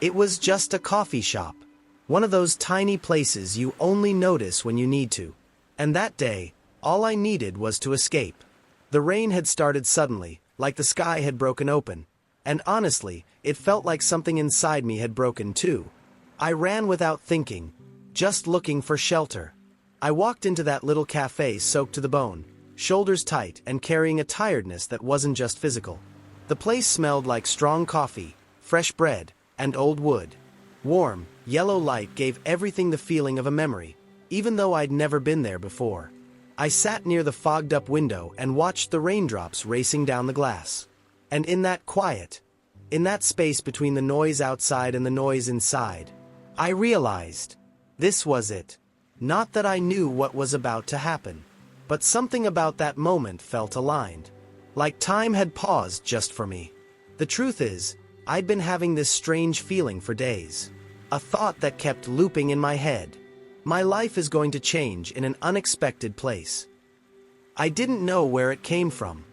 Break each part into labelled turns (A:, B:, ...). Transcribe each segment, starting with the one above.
A: It was just a coffee shop. One of those tiny places you only notice when you need to. And that day, all I needed was to escape. The rain had started suddenly, like the sky had broken open. And honestly, it felt like something inside me had broken too. I ran without thinking, just looking for shelter. I walked into that little cafe soaked to the bone, shoulders tight and carrying a tiredness that wasn't just physical. The place smelled like strong coffee, fresh bread, and old wood. Warm, yellow light gave everything the feeling of a memory, even though I'd never been there before. I sat near the fogged-up window and watched the raindrops racing down the glass. And in that quiet, in that space between the noise outside and the noise inside, I realized, this was it. Not that I knew what was about to happen, but something about that moment felt aligned. Like time had paused just for me. The truth is, I'd been having this strange feeling for days. A thought that kept looping in my head. My life is going to change in an unexpected place. I didn't know where it came from.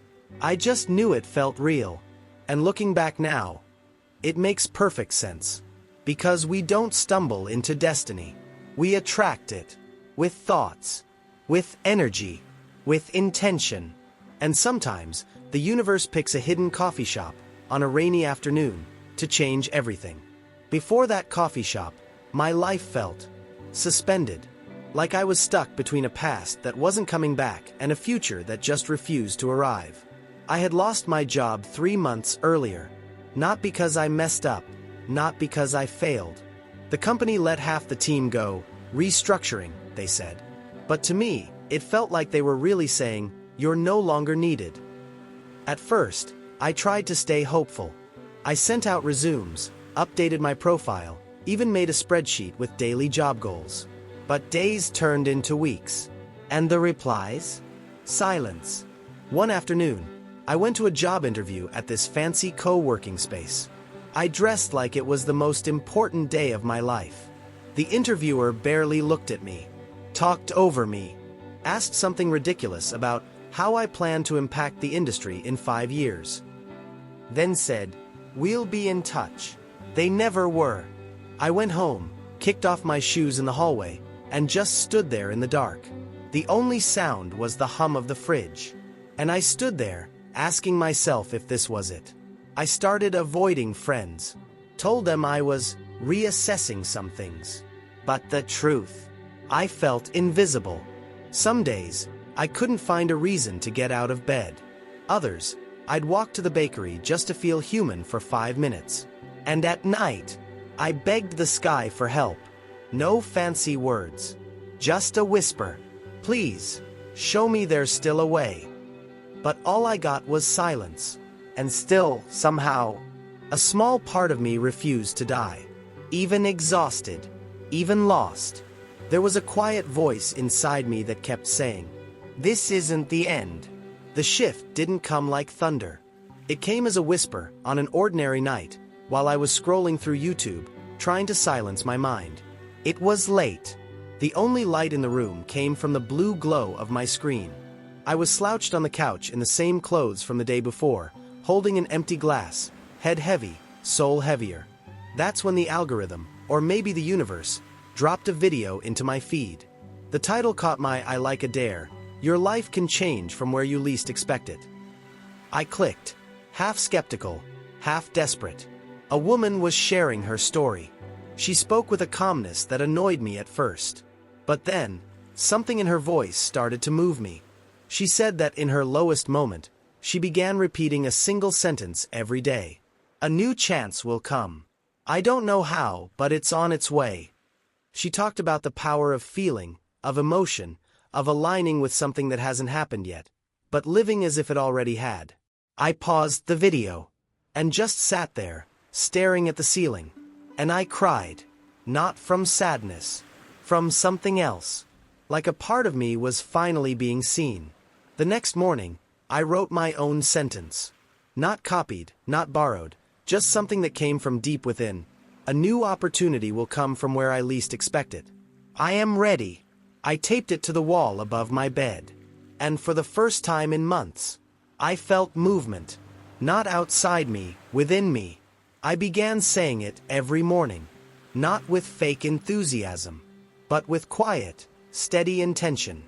A: I just knew it felt real. And looking back now, it makes perfect sense. Because we don't stumble into destiny. We attract it. With thoughts. With energy. With intention. And sometimes, the universe picks a hidden coffee shop on a rainy afternoon to change everything. Before that coffee shop, my life felt suspended. Like I was stuck between a past that wasn't coming back and a future that just refused to arrive. I had lost my job 3 months earlier. Not because I messed up. Not because I failed. The company let half the team go, restructuring, they said. But to me, it felt like they were really saying, you're no longer needed. At first, I tried to stay hopeful. I sent out resumes, updated my profile, even made a spreadsheet with daily job goals. But days turned into weeks. And the replies? Silence. One afternoon, I went to a job interview at this fancy co-working space. I dressed like it was the most important day of my life. The interviewer barely looked at me, talked over me, asked something ridiculous about how I plan to impact the industry in 5 years. Then said, "We'll be in touch." They never were. I went home, kicked off my shoes in the hallway, and just stood there in the dark. The only sound was the hum of the fridge. And I stood there, asking myself if this was it. I started avoiding friends. Told them I was reassessing some things. But the truth, I felt invisible. Some days, I couldn't find a reason to get out of bed. Others, I'd walk to the bakery just to feel human for 5 minutes. And at night, I begged the sky for help. No fancy words. Just a whisper. Please, show me there's still a way. But all I got was silence. And still, somehow, a small part of me refused to die. Even exhausted. Even lost. There was a quiet voice inside me that kept saying, "This isn't the end." The shift didn't come like thunder. It came as a whisper on an ordinary night, while I was scrolling through YouTube, trying to silence my mind. It was late. The only light in the room came from the blue glow of my screen. I was slouched on the couch in the same clothes from the day before, holding an empty glass, head heavy, soul heavier. That's when the algorithm, or maybe the universe, dropped a video into my feed. The title caught my eye like a dare. Your life can change from where you least expect it. I clicked, half skeptical, half desperate. A woman was sharing her story. She spoke with a calmness that annoyed me at first. But then, something in her voice started to move me. She said that in her lowest moment, she began repeating a single sentence every day. A new chance will come. I don't know how, but it's on its way. She talked about the power of feeling, of emotion, of aligning with something that hasn't happened yet, but living as if it already had. I paused the video, and just sat there, staring at the ceiling. And I cried. Not from sadness. From something else. Like a part of me was finally being seen. The next morning, I wrote my own sentence. Not copied, not borrowed, just something that came from deep within. A new opportunity will come from where I least expect it. I am ready. I taped it to the wall above my bed. And for the first time in months, I felt movement. Not outside me, within me. I began saying it every morning, not with fake enthusiasm, but with quiet, steady intention.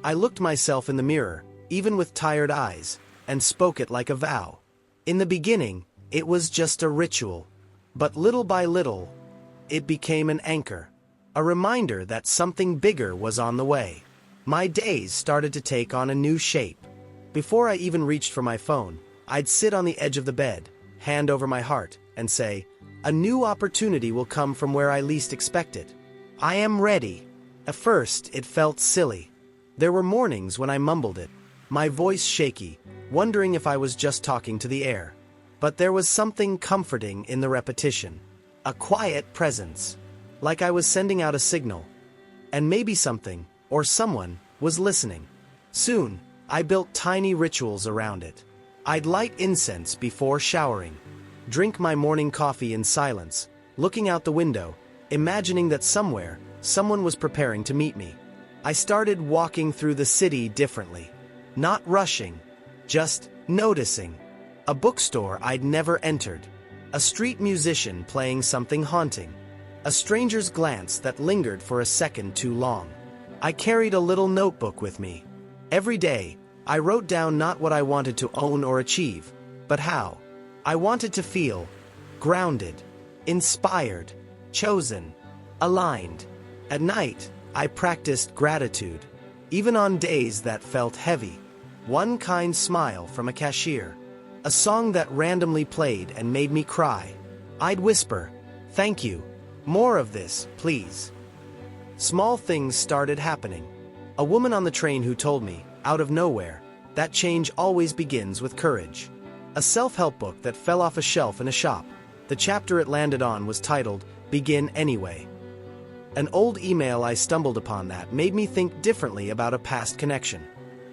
A: I looked myself in the mirror, even with tired eyes, and spoke it like a vow. In the beginning, it was just a ritual, but little by little, it became an anchor, a reminder that something bigger was on the way. My days started to take on a new shape. Before I even reached for my phone, I'd sit on the edge of the bed, hand over my heart, and say, "A new opportunity will come from where I least expect it. I am ready." At first, it felt silly. There were mornings when I mumbled it, my voice shaky, wondering if I was just talking to the air. But there was something comforting in the repetition, a quiet presence, like I was sending out a signal, and maybe something, or someone, was listening. Soon, I built tiny rituals around it. I'd light incense before showering, drink my morning coffee in silence, looking out the window, imagining that somewhere, someone was preparing to meet me. I started walking through the city differently, not rushing, just noticing. A bookstore I'd never entered, a street musician playing something haunting, a stranger's glance that lingered for a second too long. I carried a little notebook with me. Every day, I wrote down not what I wanted to own or achieve, but how. I wanted to feel grounded, inspired, chosen, aligned. At night, I practiced gratitude, even on days that felt heavy. One kind smile from a cashier, a song that randomly played and made me cry. I'd whisper, "Thank you. More of this, please." Small things started happening. A woman on the train who told me, out of nowhere, that change always begins with courage. A self-help book that fell off a shelf in a shop. The chapter it landed on was titled, "Begin Anyway." An old email I stumbled upon that made me think differently about a past connection.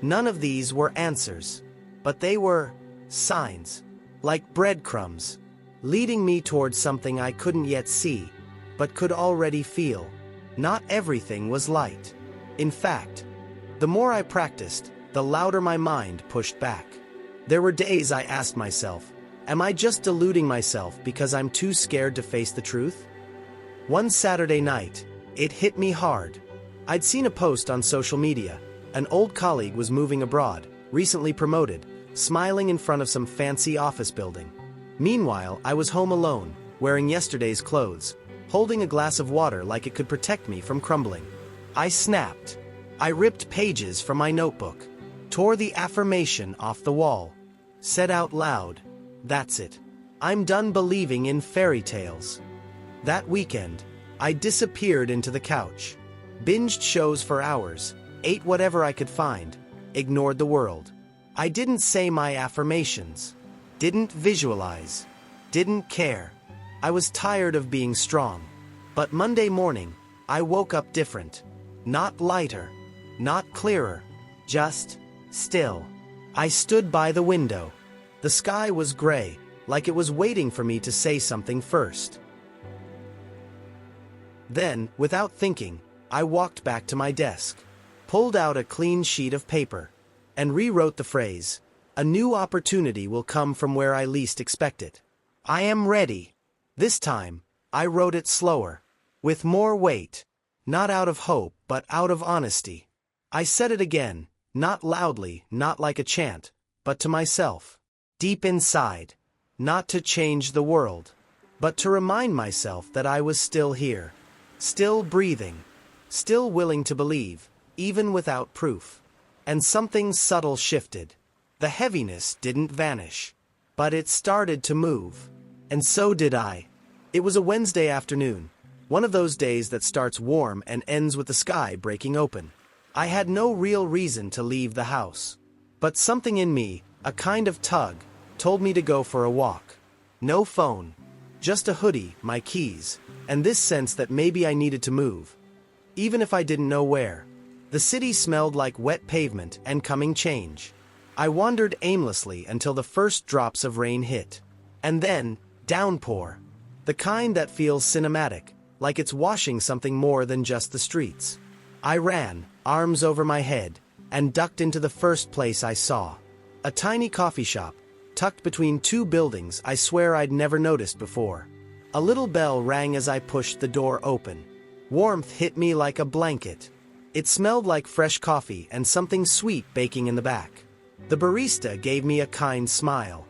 A: None of these were answers, but they were signs, like breadcrumbs, leading me towards something I couldn't yet see, but could already feel. Not everything was light. In fact, the more I practiced, the louder my mind pushed back. There were days I asked myself, am I just deluding myself because I'm too scared to face the truth? One Saturday night, it hit me hard. I'd seen a post on social media. An old colleague was moving abroad, recently promoted, smiling in front of some fancy office building. Meanwhile, I was home alone, wearing yesterday's clothes, holding a glass of water like it could protect me from crumbling. I snapped. I ripped pages from my notebook, tore the affirmation off the wall, said out loud, "That's it. I'm done believing in fairy tales." That weekend, I disappeared into the couch, binged shows for hours, ate whatever I could find, ignored the world. I didn't say my affirmations, didn't visualize, didn't care. I was tired of being strong. But Monday morning, I woke up different. Not lighter, not clearer, just still. I stood by the window. The sky was gray, like it was waiting for me to say something first. Then, without thinking, I walked back to my desk, pulled out a clean sheet of paper, and rewrote the phrase, "A new opportunity will come from where I least expect it. I am ready." This time, I wrote it slower, with more weight, not out of hope but out of honesty. I said it again, not loudly, not like a chant, but to myself, deep inside, not to change the world, but to remind myself that I was still here, still breathing, still willing to believe, even without proof. And something subtle shifted. The heaviness didn't vanish, but it started to move. And so did I. It was a Wednesday afternoon, one of those days that starts warm and ends with the sky breaking open. I had no real reason to leave the house. But something in me, a kind of tug, told me to go for a walk. No phone, just a hoodie, my keys, and this sense that maybe I needed to move. Even if I didn't know where. The city smelled like wet pavement and coming change. I wandered aimlessly until the first drops of rain hit. And then, downpour. The kind that feels cinematic, like it's washing something more than just the streets. I ran, arms over my head, and ducked into the first place I saw. A tiny coffee shop, tucked between two buildings I swear I'd never noticed before. A little bell rang as I pushed the door open. Warmth hit me like a blanket. It smelled like fresh coffee and something sweet baking in the back. The barista gave me a kind smile.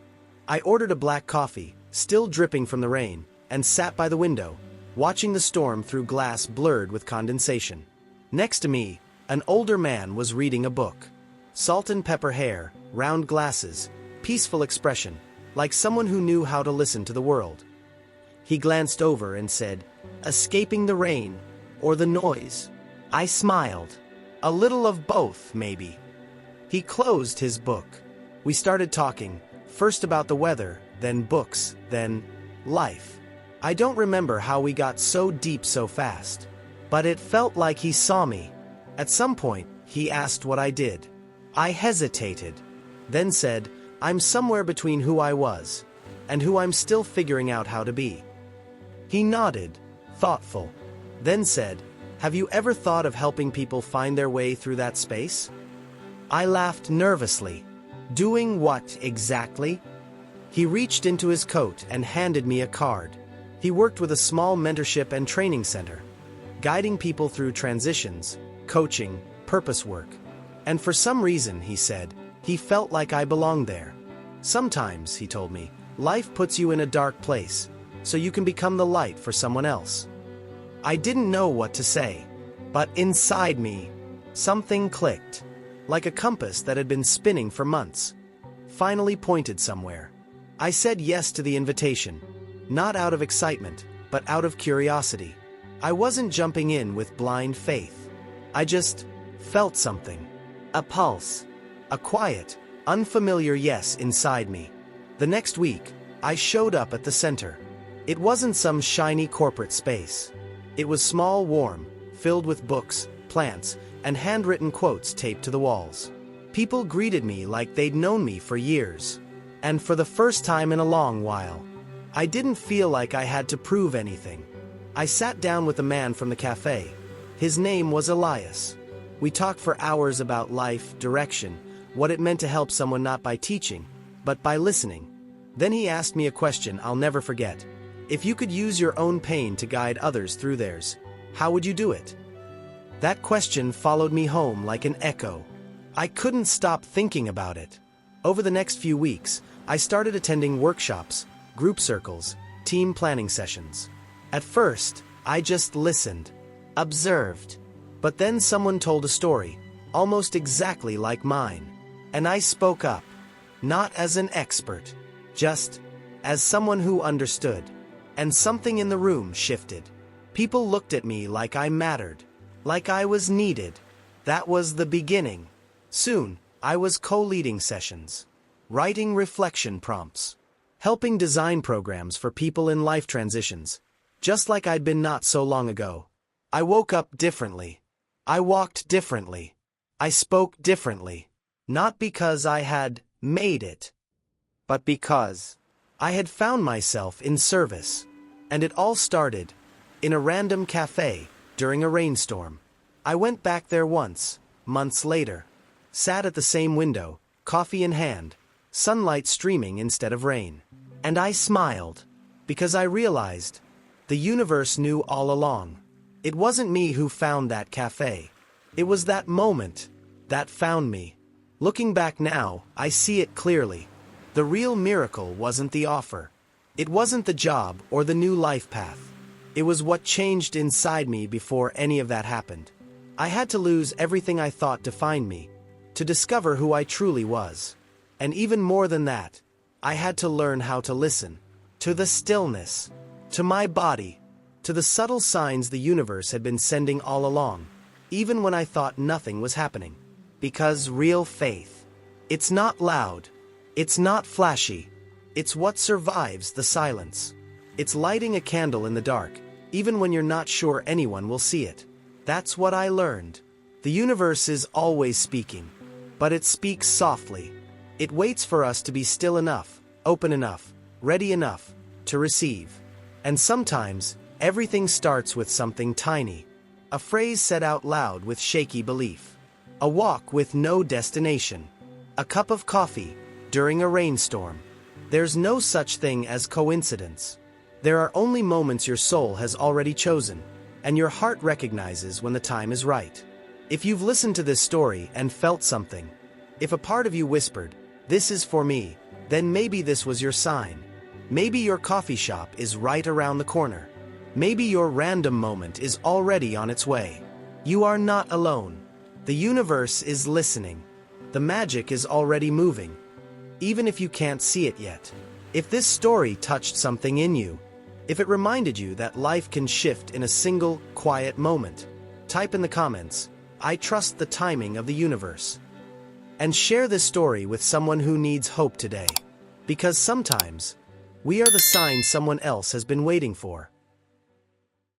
A: I ordered a black coffee, still dripping from the rain, and sat by the window, watching the storm through glass blurred with condensation. Next to me, an older man was reading a book. Salt and pepper hair, round glasses, peaceful expression, like someone who knew how to listen to the world. He glanced over and said, "Escaping the rain, or the noise?" I smiled. "A little of both, maybe." He closed his book. We started talking, first about the weather, then books, then life. I don't remember how we got so deep so fast, but it felt like he saw me. At some point, he asked what I did. I hesitated, then said, "I'm somewhere between who I was and who I'm still figuring out how to be." He nodded, thoughtful, then said, "Have you ever thought of helping people find their way through that space?" I laughed nervously. "Doing what exactly?" He reached into his coat and handed me a card. He worked with a small mentorship and training center, guiding people through transitions, coaching, purpose work. And for some reason, he said, he felt like I belonged there. Sometimes, he told me, life puts you in a dark place, so you can become the light for someone else. I didn't know what to say, but inside me, something clicked, like a compass that had been spinning for months, finally pointed somewhere. I said yes to the invitation, not out of excitement, but out of curiosity. I wasn't jumping in with blind faith. I just felt something. A pulse. A quiet, unfamiliar yes inside me. The next week, I showed up at the center. It wasn't some shiny corporate space. It was small, warm, filled with books, plants, and handwritten quotes taped to the walls. People greeted me like they'd known me for years. And for the first time in a long while, I didn't feel like I had to prove anything. I sat down with a man from the cafe. His name was Elias. We talked for hours about life, direction, what it meant to help someone not by teaching, but by listening. Then he asked me a question I'll never forget. If you could use your own pain to guide others through theirs, how would you do it? That question followed me home like an echo. I couldn't stop thinking about it. Over the next few weeks, I started attending workshops, group circles, team planning sessions. At first, I just listened, observed. But then someone told a story, almost exactly like mine. And I spoke up, not as an expert, just as someone who understood. And something in the room shifted. People looked at me like I mattered, like I was needed. That was the beginning. Soon, I was co-leading sessions, writing reflection prompts, helping design programs for people in life transitions, just like I'd been not so long ago. I woke up differently. I walked differently. I spoke differently. Not because I had made it, but because I had found myself in service. And it all started in a random cafe during a rainstorm. I went back there once, months later, sat at the same window, coffee in hand, sunlight streaming instead of rain. And I smiled, because I realized the universe knew all along. It wasn't me who found that cafe. It was that moment that found me. Looking back now, I see it clearly. The real miracle wasn't the offer. It wasn't the job or the new life path. It was what changed inside me before any of that happened. I had to lose everything I thought defined me, to discover who I truly was. And even more than that, I had to learn how to listen. To the stillness. To my body. To the subtle signs the universe had been sending all along, even when I thought nothing was happening. Because real faith, it's not loud. It's not flashy. It's what survives the silence. It's lighting a candle in the dark, even when you're not sure anyone will see it. That's what I learned. The universe is always speaking, but it speaks softly. It waits for us to be still enough, open enough, ready enough to receive. And sometimes, everything starts with something tiny. A phrase said out loud with shaky belief. A walk with no destination. A cup of coffee during a rainstorm. There's no such thing as coincidence. There are only moments your soul has already chosen, and your heart recognizes when the time is right. If you've listened to this story and felt something, if a part of you whispered, "This is for me," then maybe this was your sign. Maybe your coffee shop is right around the corner. Maybe your random moment is already on its way. You are not alone. The universe is listening. The magic is already moving, even if you can't see it yet. If this story touched something in you, if it reminded you that life can shift in a single, quiet moment, type in the comments, "I trust the timing of the universe." And share this story with someone who needs hope today. Because sometimes, we are the sign someone else has been waiting for.